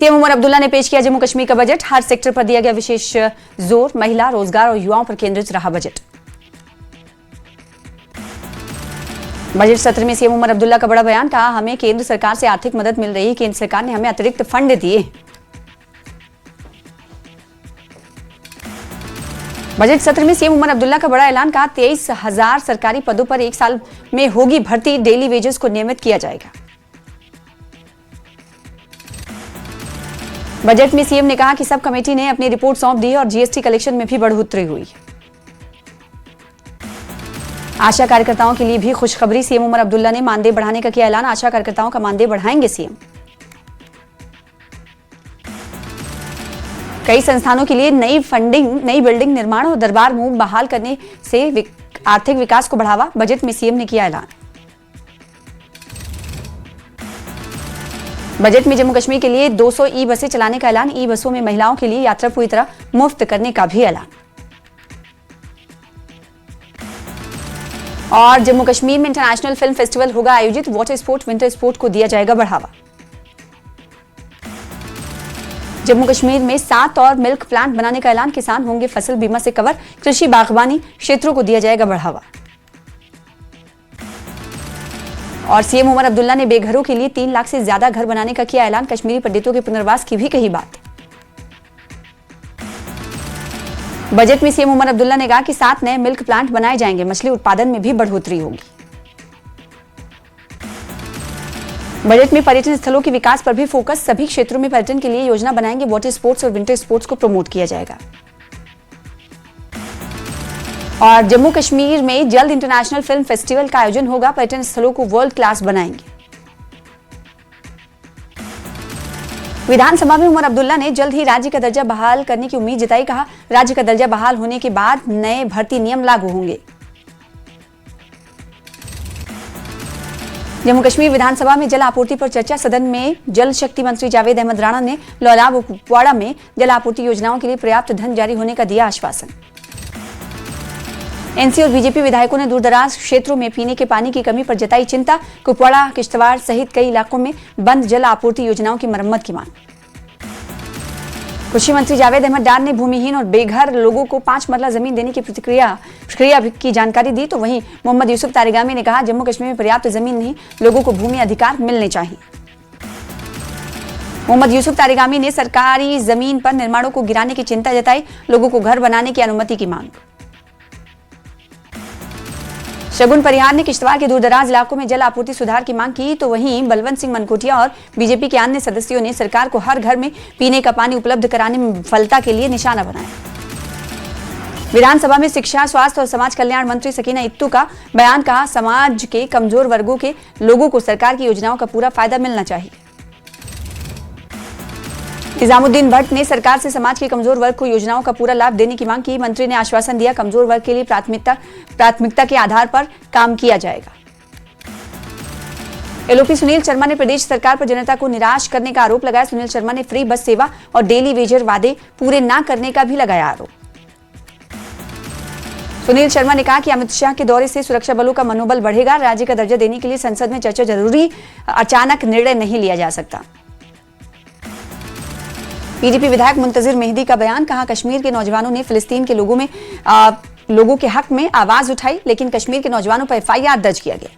CM Omar Abdullah ने पेश किया जम्मू कश्मीर का बजट। हर सेक्टर पर दिया गया विशेष जोर। महिला, रोजगार और युवाओं पर केंद्रित रहा बजट। बजट सत्र में सीएम उमर अब्दुल्ला का बड़ा बयान। कहा, हमें केंद्र सरकार से आर्थिक मदद मिल रही है। केंद्र सरकार ने हमें अतिरिक्त फंड दिए। बजट सत्र में सीएम उमर अब्दुल्ला का बड़ा ऐलान। कहा, 23,000 सरकारी पदों पर 1 साल में होगी भर्ती। डेली वेजेस को नियमित किया जाएगा। बजट में सीएम ने कहा कि सब कमेटी ने अपनी रिपोर्ट सौंप दी है और जीएसटी कलेक्शन में भी बढ़ोतरी हुई। आशा कार्यकर्ताओं के लिए भी खुशखबरी। सीएम उमर अब्दुल्ला ने मानदेय बढ़ाने का किया ऐलान। आशा कार्यकर्ताओं का मानदेय बढ़ाएंगे सीएम। कई संस्थानों के लिए नई फंडिंग, नई बिल्डिंग निर्माण और दरबार मूव बहाल करने से आर्थिक विकास को बढ़ावा। बजट में सीएम ने किया ऐलान। बजट में जम्मू कश्मीर के लिए 200 ई बसें चलाने का ऐलान। ई बसों में महिलाओं के लिए यात्रा पूरी तरह मुफ्त करने का भी ऐलान। और जम्मू कश्मीर में इंटरनेशनल फिल्म फेस्टिवल होगा आयोजित। वाटर स्पोर्ट, विंटर स्पोर्ट को दिया जाएगा बढ़ावा। जम्मू कश्मीर में 7 और मिल्क प्लांट बनाने का ऐलान। किसान होंगे फसल बीमा से कवर। कृषि बागवानी क्षेत्रों को दिया जाएगा बढ़ावा। और सीएम उमर अब्दुल्ला ने बेघरों के लिए 3 लाख से ज्यादा घर बनाने का किया ऐलान। कश्मीरी पंडितों के पुनर्वास की भी कही बात। बजट में सीएम उमर अब्दुल्ला ने कहा कि 7 नए मिल्क प्लांट बनाए जाएंगे। मछली उत्पादन में भी बढ़ोतरी होगी। बजट में पर्यटन स्थलों के विकास पर भी फोकस। सभी क्षेत्रों में पर्यटन के लिए योजना बनाएंगे। वाटर स्पोर्ट्स और विंटर स्पोर्ट्स को प्रमोट किया जाएगा। और जम्मू कश्मीर में जल्द इंटरनेशनल फिल्म फेस्टिवल का आयोजन होगा। पर्यटन स्थलों को वर्ल्ड क्लास बनाएंगे। विधानसभा में उमर अब्दुल्ला ने जल्द ही राज्य का दर्जा बहाल करने की उम्मीद जताई। कहा, राज्य का दर्जा बहाल होने के बाद नए भर्ती नियम लागू होंगे। जम्मू कश्मीर विधानसभा में जल आपूर्ति पर चर्चा। सदन में जल शक्ति मंत्री जावेद अहमद राणा ने लौलाब और कुपवाड़ा में जल आपूर्ति योजनाओं के लिए पर्याप्त धन जारी होने का दिया आश्वासन। एनसी और बीजेपी विधायकों ने दूरदराज क्षेत्रों में पीने के पानी की कमी पर जताई चिंता। कुपवाड़ा, किश्तवाड़ सहित कई इलाकों में बंद जल आपूर्ति योजनाओं की मरम्मत की मांग। कृषि मंत्री जावेद अहमद डार ने भूमिहीन और बेघर लोगों को 5 मरला जमीन देने की प्रक्रिया की जानकारी दी। तो वहीं मोहम्मद यूसुफ तारिगामी ने कहा, जम्मू कश्मीर में पर्याप्त जमीन नहीं, लोगों को भूमि अधिकार मिलने चाहिए। मोहम्मद यूसुफ तारिगामी ने सरकारी जमीन पर निर्माणों को गिराने की चिंता जताई। लोगों को घर बनाने की अनुमति की मांग। शगुन परिहार ने किश्तवाड़ के दूरदराज इलाकों में जल आपूर्ति सुधार की मांग की। तो वहीं बलवंत सिंह मनकोटिया और बीजेपी के अन्य सदस्यों ने सरकार को हर घर में पीने का पानी उपलब्ध कराने में विफलता के लिए निशाना बनाया। विधानसभा में शिक्षा, स्वास्थ्य और समाज कल्याण मंत्री सकीना इत्तू का बयान। कहा, समाज के कमजोर वर्गों के लोगों को सरकार की योजनाओं का पूरा फायदा मिलना चाहिए। निजामुद्दीन भट्ट ने सरकार से समाज के कमजोर वर्ग को योजनाओं का पूरा लाभ देने की मांग की। मंत्री ने आश्वासन दिया, कमजोर वर्ग के लिए प्राथमिकता के आधार पर काम किया जाएगा। एलओपी सुनील शर्मा ने प्रदेश सरकार पर जनता को निराश करने का आरोप लगाया। सुनील शर्मा ने फ्री बस सेवा और डेली वेजर वादे पूरे न करने का भी लगाया आरोप। सुनील शर्मा ने कहा कि अमित शाह के दौरे से सुरक्षा बलों का मनोबल बढ़ेगा। राज्य का दर्जा देने के लिए संसद में चर्चा जरूरी, अचानक निर्णय नहीं लिया जा सकता। पीडीपी विधायक मुंतजिर मेहदी का बयान। कहा, कश्मीर के नौजवानों ने फिलिस्तीन के लोगों के हक में आवाज उठाई, लेकिन कश्मीर के नौजवानों पर एफआईआर दर्ज किया गया।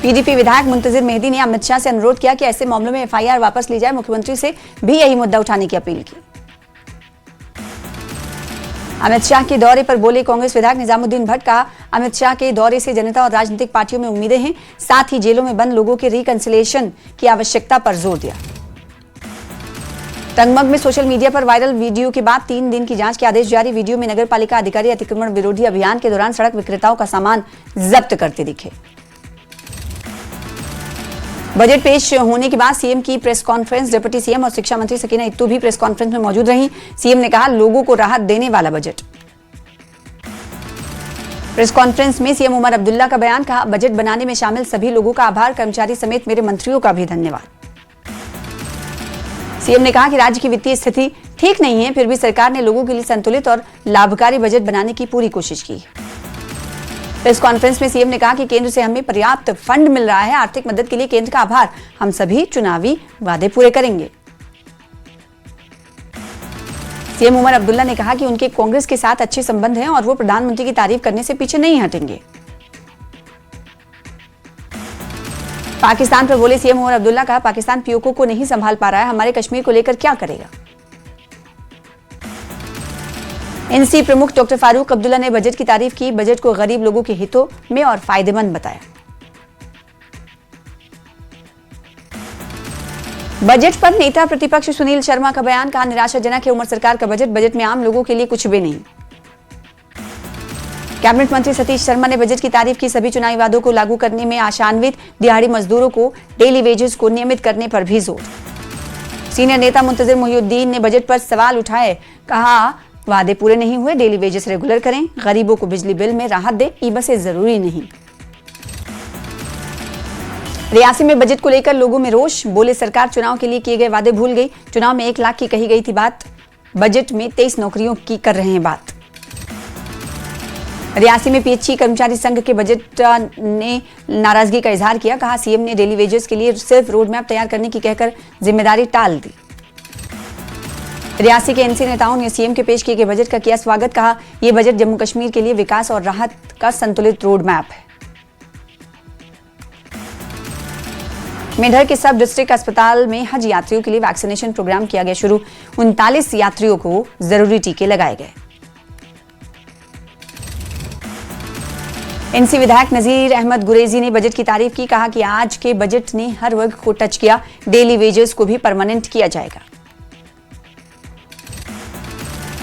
पीडीपी विधायक मुंतजिर मेहदी ने अमित शाह से अनुरोध किया कि ऐसे मामलों में एफआईआर वापस ली जाए। मुख्यमंत्री से भी यही मुद्दा उठाने की अपील की। अमित शाह के दौरे पर बोले कांग्रेस विधायक निजामुद्दीन भट्ट। कहा, अमित शाह के दौरे से जनता और राजनीतिक पार्टियों में उम्मीदें हैं। साथ ही जेलों में बंद लोगों के रिकंसिलिएशन की आवश्यकता पर जोर दिया। तंगमग में सोशल मीडिया पर वायरल वीडियो के बाद 3 दिन की जांच के आदेश जारी। वीडियो में नगर पालिका अधिकारी अतिक्रमण विरोधी अभियान के दौरान सड़क विक्रेताओं का सामान जब्त करते दिखे। बजट पेश होने के बाद सीएम की प्रेस कॉन्फ्रेंस। डिप्टी सीएम और शिक्षा मंत्री सकीना इत्तू भी प्रेस कॉन्फ्रेंस में मौजूद रही। सीएम ने कहा, लोगों को राहत देने वाला बजट। प्रेस कॉन्फ्रेंस में सीएम उमर अब्दुल्ला का बयान। कहा, बजट बनाने में शामिल सभी लोगों का आभार। कर्मचारी समेत मेरे मंत्रियों का भी धन्यवाद। सीएम ने कहा कि राज्य की वित्तीय स्थिति ठीक नहीं है, फिर भी सरकार ने लोगों के लिए संतुलित और लाभकारी बजट बनाने की पूरी कोशिश की है। प्रेस कॉन्फ्रेंस में सीएम ने कहा कि केंद्र से हमें पर्याप्त फंड मिल रहा है। आर्थिक मदद के लिए केंद्र का आभार। हम सभी चुनावी वादे पूरे करेंगे। सीएम उमर अब्दुल्ला ने कहा कि उनके कांग्रेस के साथ अच्छे संबंध हैं और वो प्रधानमंत्री की तारीफ करने से पीछे नहीं हटेंगे। पाकिस्तान पर बोले सीएम उमर अब्दुल्ला, कहा पाकिस्तान पीओके को नहीं संभाल पा रहा है, हमारे कश्मीर को लेकर क्या करेगा। एनसी प्रमुख डॉक्टर फारूक अब्दुल्ला ने बजट की तारीफ की। बजट को गरीब लोगों के हितों में और फायदेमंद बताया। बजट पर नेता प्रतिपक्ष सुनील शर्मा का बयान, कहा निराशाजनक है उमर सरकार का बजट में आम लोगों के लिए कुछ भी नहीं। कैबिनेट मंत्री सतीश शर्मा ने बजट की तारीफ की। सभी चुनावी वादों को लागू करने में आशान्वित। दिहाड़ी मजदूरों को डेली वेजेस को नियमित करने पर भी जोर। सीनियर नेता मुंतजिर मोहिउद्दीन ने बजट पर सवाल उठाए, कहा वादे पूरे नहीं हुए, डेली वेजेस रेगुलर करें, गरीबों को बिजली बिल में राहत दें, ई बसें जरूरी नहीं। रियासी में बजट को लेकर लोगों में रोष, बोले सरकार चुनाव के लिए किए गए वादे भूल गई। चुनाव में 1 लाख की कही गई थी बात, बजट में 23 नौकरियों की कर रहे हैं बात। रियासी में पीएचई कर्मचारी संघ के बजट ने नाराजगी का इजहार किया। कहा सीएम ने डेली वेजेस के लिए सिर्फ रोड मैप तैयार करने की कहकर जिम्मेदारी टाल दी। रियासी के एनसी नेताओं ने सीएम के पेश किए गए बजट का किया स्वागत। कहा यह बजट जम्मू कश्मीर के लिए विकास और राहत का संतुलित रोड मैप है। मेंढर के सब डिस्ट्रिक्ट अस्पताल में हज यात्रियों के लिए वैक्सीनेशन प्रोग्राम किया गया शुरू। 39 यात्रियों को जरूरी टीके लगाए गए। एनसी विधायक नजीर अहमद गुरेजी ने बजट की तारीफ की। कहा कि आज के बजट ने हर वर्ग को टच किया, डेली वेजेस को भी परमानेंट किया जाएगा।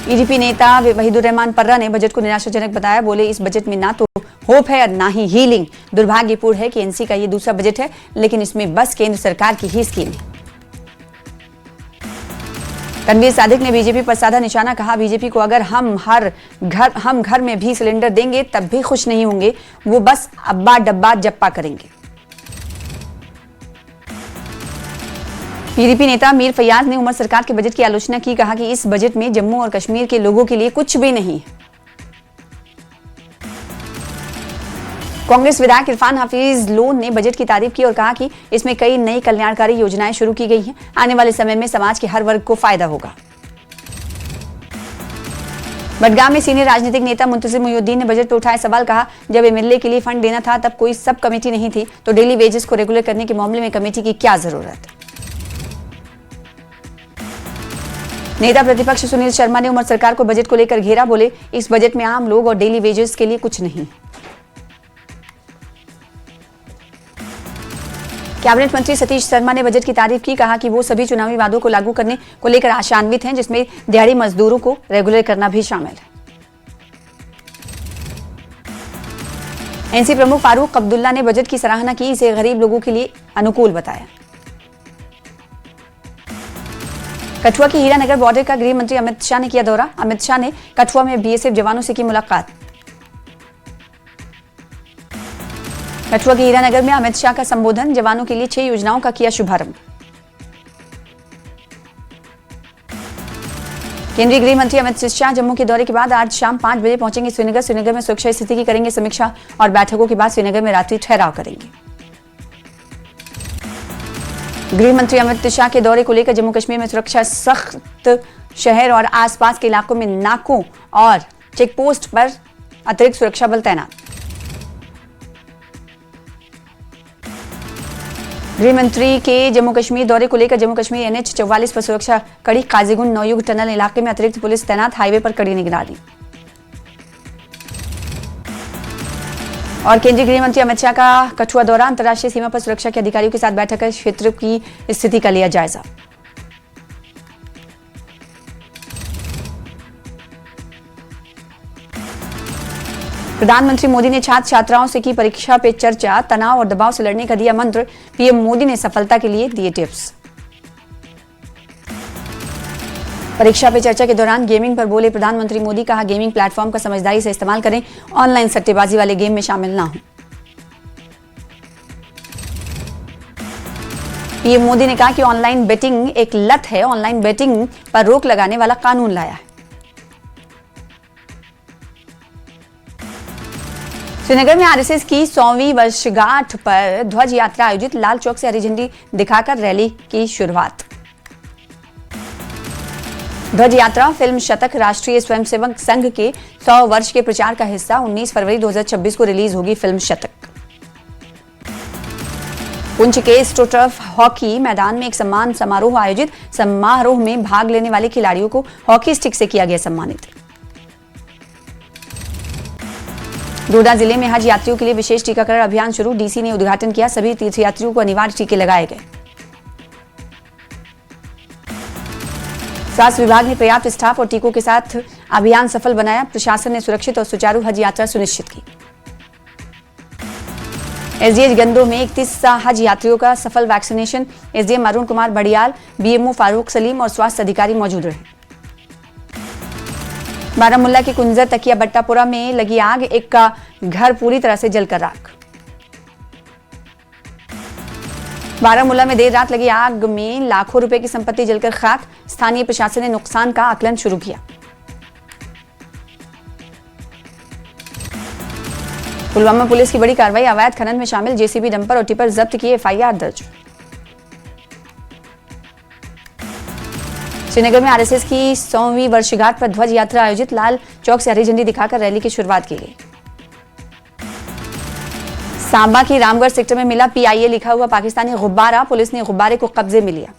ईडीपी नेता वहीदुर रहमान पर्रा ने बजट को निराशाजनक बताया। बोले इस बजट में ना तो होप है और ना ही हीलिंग। दुर्भाग्यपूर्ण है कि एनसी का ये दूसरा बजट है, लेकिन इसमें बस केंद्र सरकार की ही स्कीम है। तनवीर सादिक ने बीजेपी पर साधा निशाना। कहा बीजेपी को अगर हम घर में भी सिलेंडर देंगे तब भी खुश नहीं होंगे, वो बस अब्बा डब्बा जप्पा करेंगे। पीडीपी नेता मीर फैयाज ने उमर सरकार के बजट की आलोचना की। कहा कि इस बजट में जम्मू और कश्मीर के लोगों के लिए कुछ भी नहीं है। कांग्रेस विधायक इरफान हाफिज लोन ने बजट की तारीफ की और कहा कि इसमें कई नई कल्याणकारी योजनाएं शुरू की गई हैं। आने वाले समय में समाज के हर वर्ग को फायदा होगा। बडगाम में सीनियर राजनीतिक नेता मुंतजिर मोहिउद्दीन ने बजट पर उठाए सवाल। कहा जब एमएलए के लिए फंड देना था तब कोई सब कमेटी नहीं थी, तो डेली वेजेस को रेगुलर करने के मामले में कमेटी की क्या जरूरत। नेता प्रतिपक्ष सुनील शर्मा ने उमर सरकार को बजट को लेकर घेरा। बोले इस बजट में आम लोग और डेली वेजेस के लिए कुछ नहीं। कैबिनेट मंत्री सतीश शर्मा ने बजट की तारीफ की। कहा कि वो सभी चुनावी वादों को लागू करने को लेकर आशान्वित हैं, जिसमें दिहाड़ी मजदूरों को रेगुलर करना भी शामिल है। एनसी प्रमुख फारूक अब्दुल्ला ने बजट की सराहना की। इसे गरीब लोगों के लिए अनुकूल बताया। कठुआ की हीरानगर बॉर्डर का गृह मंत्री अमित शाह ने किया दौरा। अमित शाह ने कठुआ में बीएसएफ जवानों से की मुलाकात। कठुआ के हीरानगर में अमित शाह का संबोधन। जवानों के लिए 6 योजनाओं का किया शुभारंभ। केंद्रीय गृह मंत्री अमित शाह जम्मू के दौरे के बाद आज शाम 5 बजे पहुंचेंगे श्रीनगर। श्रीनगर में सुरक्षा स्थिति की करेंगे समीक्षा और बैठकों के बाद श्रीनगर में रात्रि ठहराव करेंगे। गृह मंत्री अमित शाह के दौरे को लेकर जम्मू कश्मीर में सुरक्षा सख्त। शहर और आसपास के इलाकों में नाकों और चेकपोस्ट पर अतिरिक्त सुरक्षा बल तैनात। गृह मंत्री के जम्मू कश्मीर दौरे को लेकर जम्मू कश्मीर NH 44 पर सुरक्षा कड़ी। काजीगुंड नौयुग टनल इलाके में अतिरिक्त पुलिस तैनात। हाईवे पर कड़ी निगरानी। और केंद्रीय गृह मंत्री अमित शाह का कठुआ दौरा। अंतर्राष्ट्रीय सीमा पर सुरक्षा के अधिकारियों के साथ बैठक कर क्षेत्र की स्थिति का लिया जायजा। प्रधानमंत्री मोदी ने छात्र छात्राओं से की परीक्षा पे चर्चा। तनाव और दबाव से लड़ने का दिया मंत्र। पीएम मोदी ने सफलता के लिए दिए टिप्स। परीक्षा पे चर्चा के दौरान गेमिंग पर बोले प्रधानमंत्री मोदी। कहा गेमिंग प्लेटफॉर्म का समझदारी से इस्तेमाल करें, ऑनलाइन सट्टेबाजी वाले गेम में शामिल ना हो। पीएम मोदी ने कहा कि ऑनलाइन बेटिंग एक लत है, ऑनलाइन बेटिंग पर रोक लगाने वाला कानून लाया है। श्रीनगर में आरएसएस की 100वीं वर्षगांठ पर ध्वज यात्रा आयोजित, लाल चौक से हरी झंडी दिखाकर रैली की शुरुआत। ध्वज यात्रा फिल्म शतक राष्ट्रीय स्वयंसेवक संघ के 100 वर्ष के प्रचार का हिस्सा। 19 फरवरी 2026 को रिलीज होगी फिल्म शतक। पुंछ के एस्ट्रोटर्फ हॉकी मैदान में एक सम्मान समारोह आयोजित। समारोह में भाग लेने वाले खिलाड़ियों को हॉकी स्टिक से किया गया सम्मानित। डोडा जिले में हज यात्रियों के लिए विशेष टीकाकरण अभियान शुरू। डीसी ने उद्घाटन किया। सभी तीर्थयात्रियों को अनिवार्य टीके लगाए गए। स्वास्थ्य विभाग ने पर्याप्त स्टाफ और टीकों के साथ अभियान सफल बनाया। प्रशासन ने सुरक्षित और सुचारू हज यात्रा सुनिश्चित की। एसडीएच गंदों में 31 हज यात्रियों का सफल वैक्सीनेशन। एसडीएम अरुण कुमार बड़ियाल, बीएमओ फारूक सलीम और स्वास्थ्य अधिकारी मौजूद रहे। बारामुल्ला के कुंजर तकिया बट्टापुरा में लगी आग, एक का घर पूरी तरह से जलकर राख। बारामुल्ला में देर रात लगी आग में लाखों रुपए की संपत्ति जलकर खाक। स्थानीय प्रशासन ने नुकसान का आकलन शुरू किया। पुलवामा पुलिस की बड़ी कार्रवाई। अवैध खनन में शामिल जेसीबी, डंपर और टिपर जब्त किए। एफआईआर दर्ज। श्रीनगर में आरएसएस की 100वीं वर्षगांठ पर ध्वज यात्रा आयोजित। लाल चौक से हरी झंडी दिखाकर रैली की शुरुआत की गई। सांबा की रामगढ़ सेक्टर में मिला पीआईए लिखा हुआ पाकिस्तानी गुब्बारा। पुलिस ने गुब्बारे को कब्जे में लिया।